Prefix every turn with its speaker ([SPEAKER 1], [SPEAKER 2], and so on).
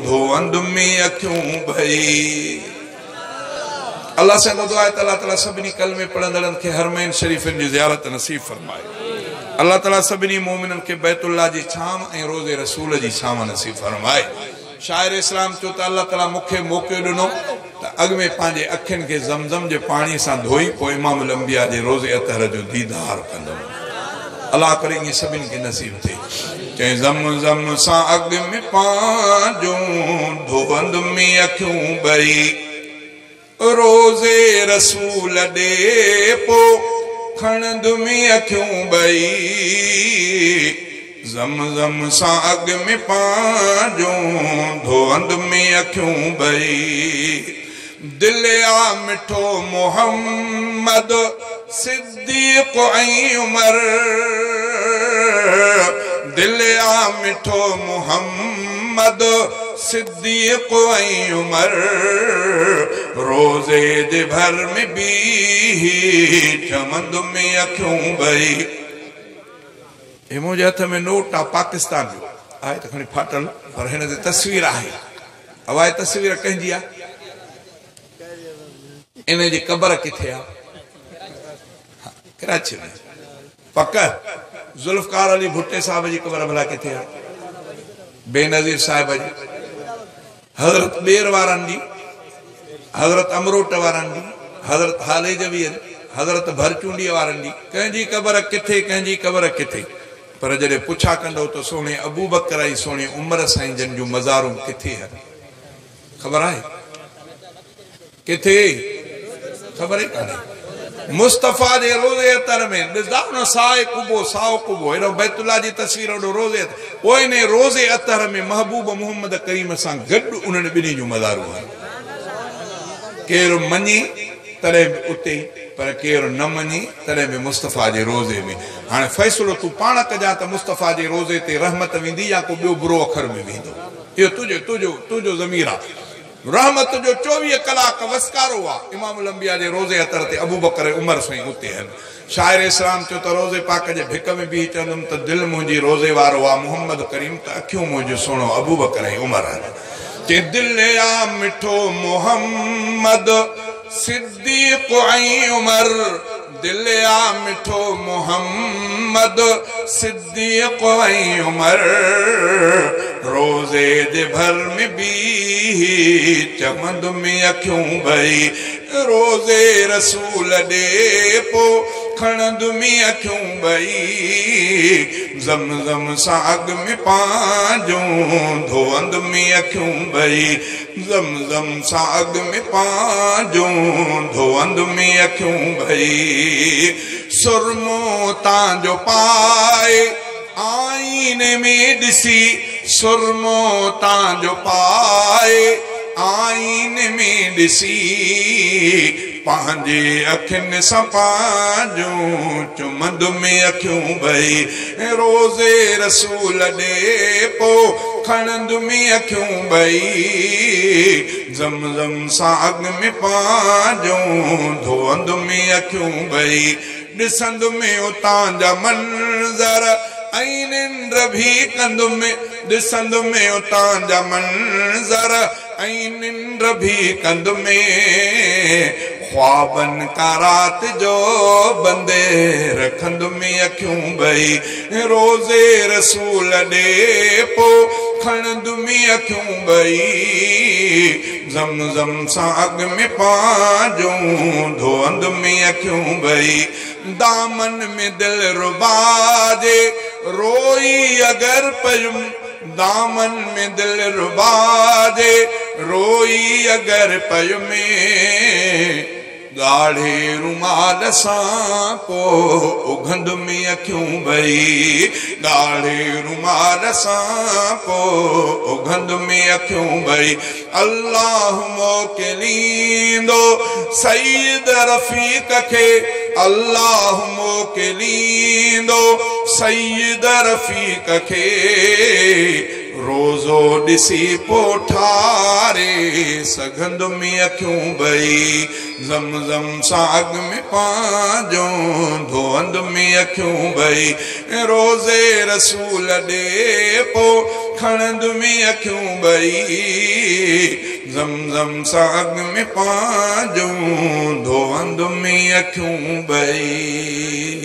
[SPEAKER 1] धोअंद में अखियूं भई। अल्लाह से दुआ है अल्लाह ताला सभिनी कलमे पढ़ंदड़नि खे हरमैन शरीफ़नि जी ज़ियारत नसीब फरमाए। अल्लाह ताला सभिनी मोमिननि खे बैतुल्लाह जी छांव ऐं रोज़े रसूल जी छांव नसीब फरमाए। शाइर इस्लाम चो त अल्लाह ताला मूंखे मौक़ो ॾिनो त अॻ में पंहिंजे अखियुनि खे ज़मज़म जे पाणी सां धोई पोइ इमामुल अंबिया जे रोज़े अतहर जो दीदार कंदुमि। अल्लाह करे ईअं सभिनी खे नसीब थिए। चए ज़मज़म सां अॻ में पांजो धोअंद में अखियूं ॿई, रोज़े रसूल ॾे पो खणंद में अखियूं ॿई। ज़मज़म सां अॻ में पांजो धोअंद में अखियूं ॿई। दिल आ मिठो मोहम्मद सिद्दीक़ ऐं उमर, दिल आ मिठो मोहम्मद सिद्दीक़ ऐं उमर, रोज़े जे भर में भी चमंद में अखियूं ॿई। हे मुंहिंजे हथ में नोट आहे पाकिस्तान जो, आहे त खणी फाटल पर हिन ते तस्वीर आहे। हवाए तस्वीर कंहिंजी आहे? इन जी क़बर किथे आहे? कराची में। पक ज़ुल्फ़कार अली भुट्टे साहब जी क़बर भला किथे आहे? बेनज़ीर साहिब जी, हज़रत ॿेर वारनि जी, हज़रत अमरोट वारनि जी, हज़रत हालेजवीअ, हज़रत भरचूंडीअ वारनि जी, कंहिंजी क़बर किथे, कंहिंजी क़बर किथे। पर जॾहिं पुछा कंदो त सोणे अबू बकर ऐं सोणे उमर साईं जन जूं मज़ारूं किथे आहिनि? ख़बर आहे किथे? ख़बर ई कान्हे। मुस्तफ़ा जे रोज़े अतर में ॾिसंदा न साए कुबो साओ कुबो, हेॾो बैतुल्लाह जी तस्वीर होॾो रोज़े अतर, पोइ इन रोज़े अतर में महबूब मोहम्मद करीम सां गॾु उन्हनि ॿिन्ही जूं मज़ारूं आहिनि। केरु मञी तॾहिं बि उते, पर केरु न मञी तॾहिं बि मुस्तफ़ा जे रोज़े में। हाणे फ़ैसिलो तूं पाण कजां त मुस्तफ़ा जे रोज़े ते रहमत वेंदी या को ॿियो बुरो अखर में वेंदो। इहो तुंहिंजो ज़मीर आहे। रहमत जो 24 कलाक वसकारो आहे इमामुल अंबिया जे रोज़े अतर ते अबू बकर उमर साईं उते आहिनि। शाइर इस्लाम चयो त रोज़े पाक जे भिक में बि चवंदुमि त दिलि मुंहिंजी रोज़े वारो आहे मोहम्मद करीम, त अखियूं मुंहिंजो सुहिणो अबू बकर ऐं उमर आहिनि। चए दिल आ मिठो मोहम्मद सिद्दीक़ ऐं उमर, दिल आ मिठो मोहम्मद सिद्दीक़ ऐं उमर, रोज़े जे भर में भी चमंद में अखियूं ॿई। रोज़े रसूल ॾे पो खणंद में अखियूं ॿई। ज़मज़म सां अॻ में पांजो धोअंद में अखियूं ॿई। ज़मज़म सां अॻ में पांजो धोअंद में अखियूं ॿई। सुरमो तांजो पाए आईने में ॾिसी, सुरमो तांजो पाए आईने में ॾिसी, पंहिंजे अखियुनि सां पंहिंजो चुमंद में अखियूं ॿई। रोज़े रसूल ॾे पो खणंद में अखियूं ॿई। ज़मज़म सां अॻ में पंहिंजो धोअंद में अखियूं ॿई। ॾिसंद में उतां जा मंज़र ऐं निंड भी कंदुमि, ॾिसंद में उतां जा मंज़र ऐं निंड भी कंदुमि। ख्वाबनि का रात जो बंदे रखंद में अखियूं ॿई। रोज़े रसूल ॾे पो खणंद में अखियूं ॿई। ज़मज़म सां अॻ में पांजो धोअंद में अखियूं ॿई। दामन में दिल रुबा जे रोई अगर पयुम, दामन में दिल रुबा जे रोई अगर पयुमे। गाढ़े रुमाल सां पो उघंद में अखियूं ॿई। गाढ़े रुमाल सां पो उघंद में अखियूं ॿई। अल्लाह मोकिलींदो सईद रफ़ीक खे, अल्लाह मोकिलींदो सईद रफ़ीक खे। रोज़ो ॾिसी पोठारे सघंद में अखियूं ॿई। ज़मज़म सां अॻ में पंहिंजो धोअंद में अखियूं ॿई। रोज़े रसूल ॾे पो खणंद में अखियूं ॿई ज़मज़म साग में पांजूं धोवंद में अखियूं ॿई